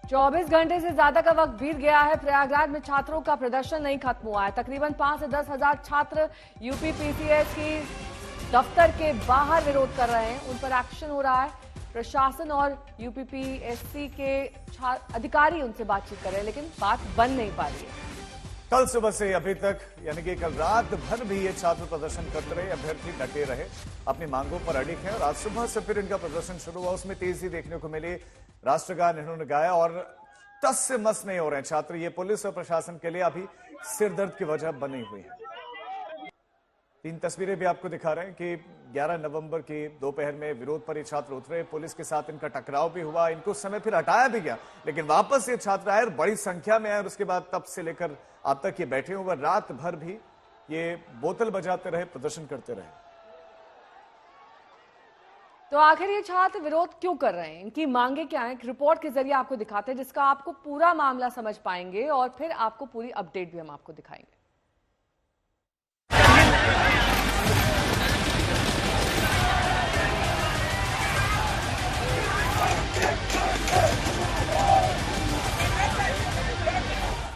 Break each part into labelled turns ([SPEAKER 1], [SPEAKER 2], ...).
[SPEAKER 1] 24 घंटे से ज्यादा का वक्त बीत गया है। प्रयागराज में छात्रों का प्रदर्शन नहीं खत्म हुआ है। तकरीबन 5 से 10 हजार छात्र यूपी पीसीएस की दफ्तर के बाहर विरोध कर रहे हैं। उन पर एक्शन हो रहा है। प्रशासन और यूपीपीएससी के अधिकारी उनसे बातचीत कर रहे हैं, लेकिन बात बन नहीं पा रही है।
[SPEAKER 2] कल सुबह से अभी तक यानी कि कल रात भर भी ये छात्र प्रदर्शन करते रहे। अभ्यर्थी डटे रहे, अपनी मांगों पर अडिग हैं और आज सुबह से फिर इनका प्रदर्शन शुरू हुआ। उसमें तेजी देखने को मिली। राष्ट्रगान इन्होंने गाया और टस से मस नहीं हो रहे हैं छात्र। ये पुलिस और प्रशासन के लिए अभी सिरदर्द की वजह बनी हुई है। 3 तस्वीरें भी आपको दिखा रहे हैं कि 11 नवंबर की दोपहर में विरोध पर ये छात्र उतरे। पुलिस के साथ इनका टकराव भी हुआ। इनको उस समय फिर हटाया भी गया, लेकिन वापस ये छात्र आए और बड़ी संख्या में आए और उसके बाद तब से लेकर अब तक ये बैठे हुए। रात भर भी ये बोतल बजाते रहे, प्रदर्शन करते रहे।
[SPEAKER 1] तो आखिर ये छात्र विरोध क्यों कर रहे हैं, इनकी मांगे क्या हैं, रिपोर्ट के जरिए आपको दिखाते हैं, जिसका आपको पूरा मामला समझ पाएंगे और फिर आपको पूरी अपडेट भी हम आपको दिखाएंगे।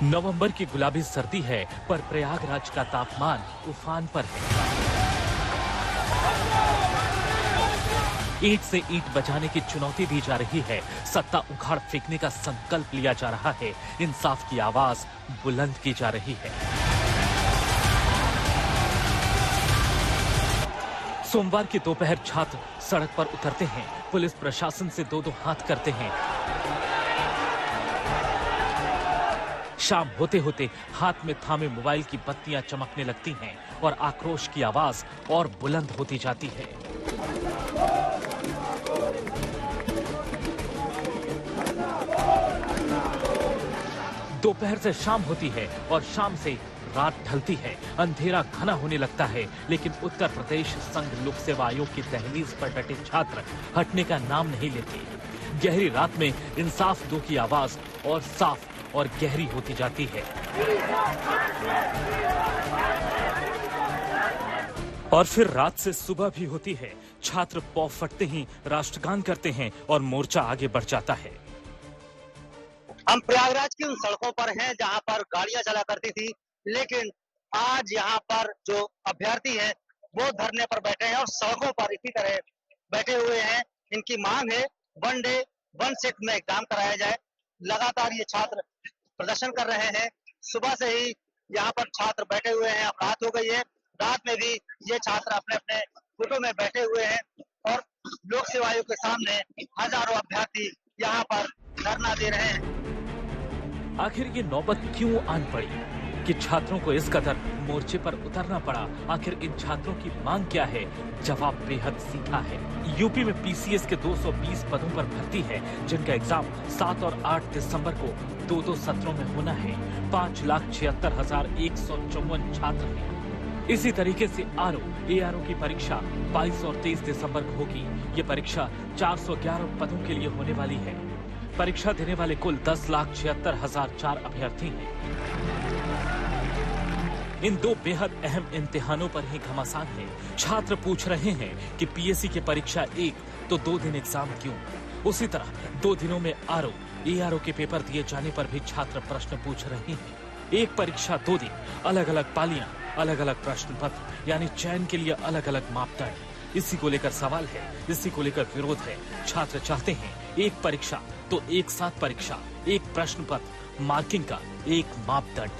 [SPEAKER 3] नवंबर की गुलाबी सर्दी है, पर प्रयागराज का तापमान उफान पर है। ईंट से ईंट बजाने की चुनौती दी जा रही है। सत्ता उखाड़ फेंकने का संकल्प लिया जा रहा है। इंसाफ की आवाज बुलंद की जा रही है। सोमवार की दोपहर छात्र सड़क पर उतरते हैं। पुलिस प्रशासन से दो हाथ करते हैं। शाम होते होते हाथ में थामे मोबाइल की बत्तियां चमकने लगती हैं और आक्रोश की आवाज और बुलंद होती जाती है। दोपहर से शाम होती है और शाम से रात ढलती है। अंधेरा घना होने लगता है, लेकिन उत्तर प्रदेश संघ लोक सेवा आयोग की दहलीज पर डटे छात्र हटने का नाम नहीं लेते। गहरी रात में इंसाफ दो की आवाज और साफ और गहरी होती जाती है। और फिर रात से सुबह भी होती है। छात्र पौ फटते ही राष्ट्रगान करते हैं और मोर्चा आगे बढ़ जाता है।
[SPEAKER 4] हम प्रयागराज की उन सड़कों पर हैं जहां पर गाड़ियां चला करती थी, लेकिन आज यहां पर जो अभ्यर्थी हैं वो धरने पर बैठे हैं और सड़कों पर इसी तरह बैठे हुए हैं। इनकी मांग है 1 डे 1 शिफ्ट में एग्जाम कराया जाए। लगातार ये छात्र प्रदर्शन कर रहे हैं। सुबह से ही यहाँ पर छात्र बैठे हुए हैं। अब रात हो गई है। रात में भी ये छात्र अपने अपने गुटों में बैठे हुए हैं और लोक सेवा आयोग के सामने हजारों अभ्यर्थी यहाँ पर धरना दे रहे हैं।
[SPEAKER 3] आखिर ये नौबत क्यों आन पड़ी कि छात्रों को इस कदर मोर्चे पर उतरना पड़ा? आखिर इन छात्रों की मांग क्या है? जवाब बेहद सीधा है। यूपी में पीसीएस के 220 पदों पर भर्ती है, जिनका एग्जाम 7 और 8 दिसंबर को 2-2 सत्रों में होना है। 5,76,154 छात्र हैं। इसी तरीके से एआरओ की परीक्षा 22 और 23 दिसंबर को होगी। ये परीक्षा 411 पदों के लिए होने वाली है। परीक्षा देने वाले कुल 10,76,004 अभ्यर्थी हैं। इन दो बेहद अहम इम्तिहानों पर ही घमासान है। छात्र पूछ रहे हैं कि पीएससी की परीक्षा 1 तो 2 दिन एग्जाम क्यों? उसी तरह 2 दिनों में एआरओ के पेपर दिए जाने पर भी छात्र प्रश्न पूछ रहे हैं। एक परीक्षा 2 दिन, अलग अलग पालियां, अलग अलग प्रश्न पत्र, यानी चयन के लिए अलग अलग मापदंड। इसी को लेकर सवाल है, इसी को लेकर विरोध है। छात्र चाहते हैं एक परीक्षा तो एक साथ परीक्षा, एक प्रश्न पत्र, मार्किंग का एक मापदंड।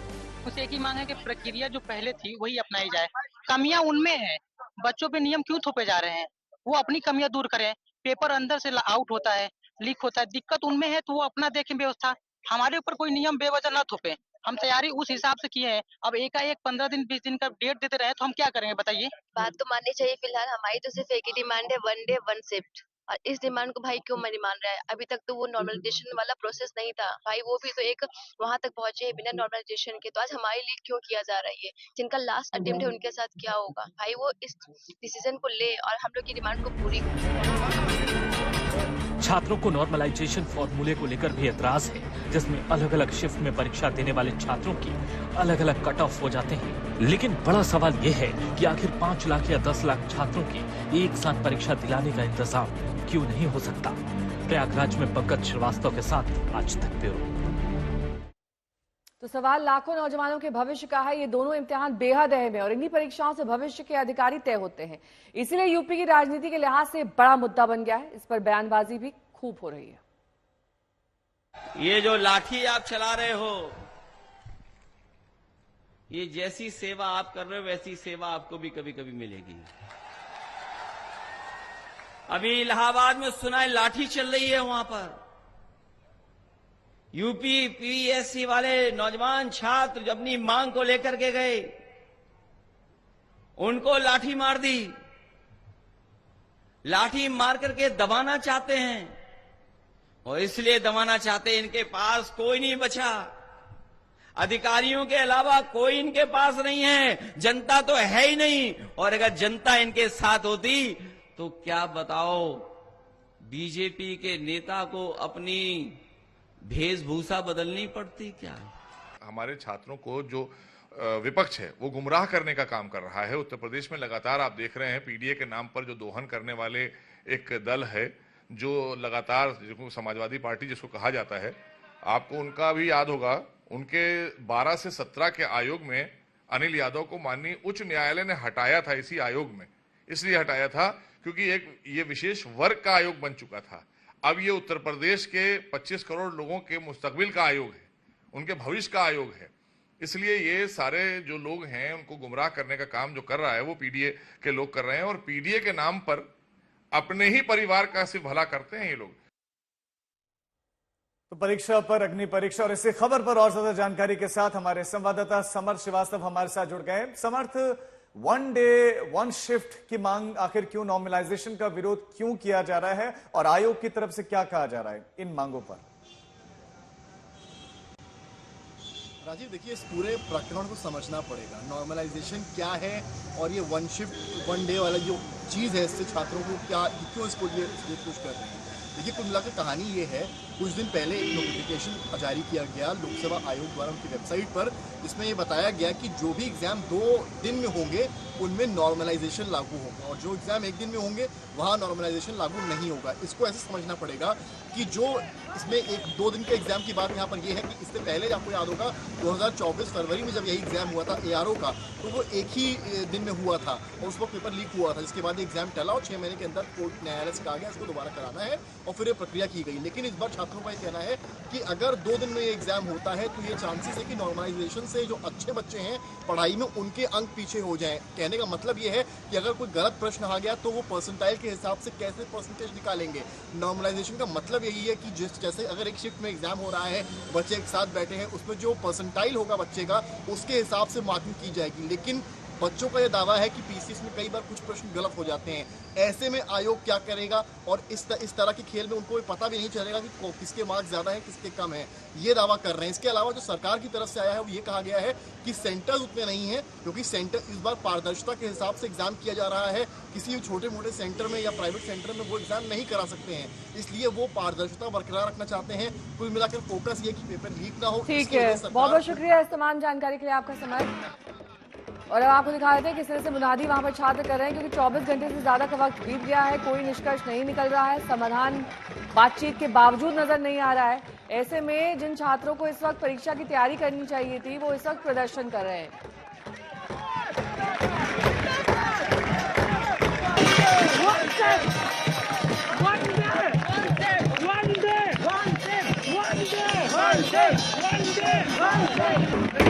[SPEAKER 5] उसे एक ही मांग है कि प्रक्रिया जो पहले थी वही अपनाई जाए। कमियां उनमें है, बच्चों पे नियम क्यों थोपे जा रहे हैं? वो अपनी कमियां दूर करें। पेपर अंदर से आउट होता है, लीक होता है, दिक्कत उनमें है तो वो अपना देखें व्यवस्था। हमारे ऊपर कोई नियम बेवजह न थोपे। हम तैयारी उस हिसाब से किए हैं। अब एकाएक 15 दिन 20 दिन का डेट देते रहे तो हम क्या करेंगे बताइए?
[SPEAKER 6] बात तो माननी चाहिए। फिलहाल हमारी तो सिर्फ एक ही डिमांड है 1 डे 1 शिफ्ट। और इस डिमांड को भाई क्यों नहीं मान रहा है? अभी तक तो वो नॉर्मलाइजेशन वाला प्रोसेस नहीं था भाई। वो भी तो एक वहां तक पहुंचे है बिना नॉर्मलाइजेशन के। तो आज हमारे लिए क्यों किया जा रहा है ये? जिनका लास्ट अटेम्प्ट है उनके साथ क्या होगा भाई? वो इस डिसीजन को ले और हम लोग की डिमांड को पूरी।
[SPEAKER 3] छात्रों को नॉर्मलाइजेशन फॉर्मूले को लेकर भी एतराज है, जिसमें अलग अलग शिफ्ट में परीक्षा देने वाले छात्रों की अलग अलग कट ऑफ हो जाते हैं। लेकिन बड़ा सवाल यह है कि आखिर 5 लाख या 10 लाख छात्रों की एक साथ परीक्षा दिलाने का इंतजाम क्यों नहीं हो सकता? प्रयागराज में पंकज श्रीवास्तव के साथ आज तक ब्यूरो।
[SPEAKER 1] तो सवाल लाखों नौजवानों के भविष्य का है। ये दोनों इम्तिहान बेहद अहम है और इन्हीं परीक्षाओं से भविष्य के अधिकारी तय होते हैं। इसीलिए यूपी की राजनीति के लिहाज से बड़ा मुद्दा बन गया है। इस पर बयानबाजी भी खूब हो रही है।
[SPEAKER 7] ये जो लाठी आप चला रहे हो, ये जैसी सेवा आप कर रहे हो वैसी सेवा आपको भी कभी कभी मिलेगी। अभी इलाहाबाद में सुना है लाठी चल रही है, वहां पर यूपी पीएससी वाले नौजवान छात्र जो अपनी मांग को लेकर के गए, उनको लाठी मार दी। लाठी मार करके दबाना चाहते हैं और इसलिए दबाना चाहते हैं, इनके पास कोई नहीं बचा। अधिकारियों के अलावा कोई इनके पास नहीं है, जनता तो है ही नहीं। और अगर जनता इनके साथ होती तो क्या बताओ, बीजेपी के नेता को अपनी वेशभूषा बदलनी पड़ती क्या?
[SPEAKER 8] हमारे छात्रों को जो विपक्ष है वो गुमराह करने का काम कर रहा है। उत्तर प्रदेश में लगातार आप देख रहे हैं पीडीए के नाम पर जो दोहन करने वाले एक दल है, जो लगातार जिसको समाजवादी पार्टी जिसको कहा जाता है, आपको उनका भी याद होगा, उनके 12 से 17 के आयोग में अनिल यादव को माननीय उच्च न्यायालय ने हटाया था। इसी आयोग में इसलिए हटाया था क्योंकि ये विशेष वर्ग का आयोग बन चुका था। अब ये उत्तर प्रदेश के 25 करोड़ लोगों के मुस्तकबिल का आयोग है, उनके भविष्य का आयोग है। इसलिए ये सारे जो लोग हैं उनको गुमराह करने का काम जो कर रहा है वो पीडीए के लोग कर रहे हैं और पीडीए के नाम पर अपने ही परिवार का सिर्फ भला करते हैं ये लोग।
[SPEAKER 2] तो परीक्षा पर अग्नि परीक्षा और इसी खबर पर और ज्यादा जानकारी के साथ हमारे संवाददाता समर्थ श्रीवास्तव हमारे साथ जुड़ गए। समर्थ, वन डे वन शिफ्ट की मांग आखिर क्यों, नॉर्मलाइजेशन का विरोध क्यों किया जा रहा है और आयोग की तरफ से क्या कहा जा रहा है इन मांगों पर?
[SPEAKER 9] राजीव, देखिए इस पूरे प्रकरण को समझना पड़ेगा। नॉर्मलाइजेशन क्या है और ये वन शिफ्ट वन डे वाला जो चीज़ है, इससे छात्रों को क्या, क्यों इसको लिए पुश कर रहे हैं? देखिए कुल मिलाकर कहानी ये है, कुछ दिन पहले एक नोटिफिकेशन जारी किया गया लोकसेवा आयोग द्वारा उनकी वेबसाइट पर, जिसमें ये बताया गया कि जो भी एग्जाम 2 दिन में होंगे उनमें नॉर्मलाइजेशन लागू होगा और जो एग्जाम 1 दिन में होंगे वहाँ नॉर्मलाइजेशन लागू नहीं होगा। इसको ऐसे समझना पड़ेगा कि जो इसमें 1-2 दिन के एग्जाम की बात यहाँ पर ये है कि इससे पहले आपको याद होगा 2024 फरवरी में जब यही एग्जाम हुआ था एआरओ का, तो वो एक ही दिन में हुआ था और उस वक्त पेपर लीक हुआ था, जिसके बाद एग्जाम टला और 6 महीने के अंदर कोर्ट न्यायालय से कहा गया इसको दोबारा कराना है और फिर ये प्रक्रिया की गई। लेकिन इस बार छात्रों का ये कहना है कि अगर 2 दिन में ये एग्जाम होता है तो ये चांसेस है कि नॉर्मलाइजेशन से जो अच्छे बच्चे हैं पढ़ाई में उनके अंक पीछे हो जाएं। कहने का मतलब ये है कि अगर कोई गलत प्रश्न आ गया तो वो परसेंटाइल के हिसाब से कैसे परसेंटेज निकालेंगे। नॉर्मलाइजेशन का मतलब यही है कि जैसे अगर एक शिफ्ट में एग्जाम हो रहा है, बच्चे एक साथ बैठे हैं, उसमें जो परसेंटाइल होगा बच्चे का उसके हिसाब से मार्किंग की जाएगी। लेकिन बच्चों का यह दावा है कि पीसीएस में कई बार कुछ प्रश्न गलत हो जाते हैं। ऐसे में आयोग क्या करेगा और इस तरह के खेल में उनको पता भी नहीं चलेगा कि किसके मार्क्स ज्यादा हैं किसके कम हैं, ये दावा कर रहे हैं। इसके अलावा जो सरकार की तरफ से आया है वो ये कहा गया है कि सेंटर्स उतने नहीं हैं, क्योंकि सेंटर इस बार पारदर्शिता के हिसाब से एग्जाम किया जा रहा है। किसी भी छोटे मोटे सेंटर में या प्राइवेट सेंटर में वो एग्जाम नहीं करा सकते हैं, इसलिए वो पारदर्शिता बरकरार रखना चाहते हैं। कुल मिलाकर फोकस ये कि पेपर लीक ना हो।
[SPEAKER 1] ठीक है, बहुत बहुत शुक्रिया इस तमाम जानकारी के लिए आपका समय। और अब आपको दिखा देते हैं किस तरह से मुनादी वहां पर छात्र कर रहे हैं, क्योंकि 24 घंटे से ज्यादा का वक्त बीत गया है, कोई निष्कर्ष नहीं निकल रहा है, समाधान बातचीत के बावजूद नजर नहीं आ रहा है। ऐसे में जिन छात्रों को इस वक्त परीक्षा की तैयारी करनी चाहिए थी वो इस वक्त प्रदर्शन कर रहे हैं।
[SPEAKER 10] One day.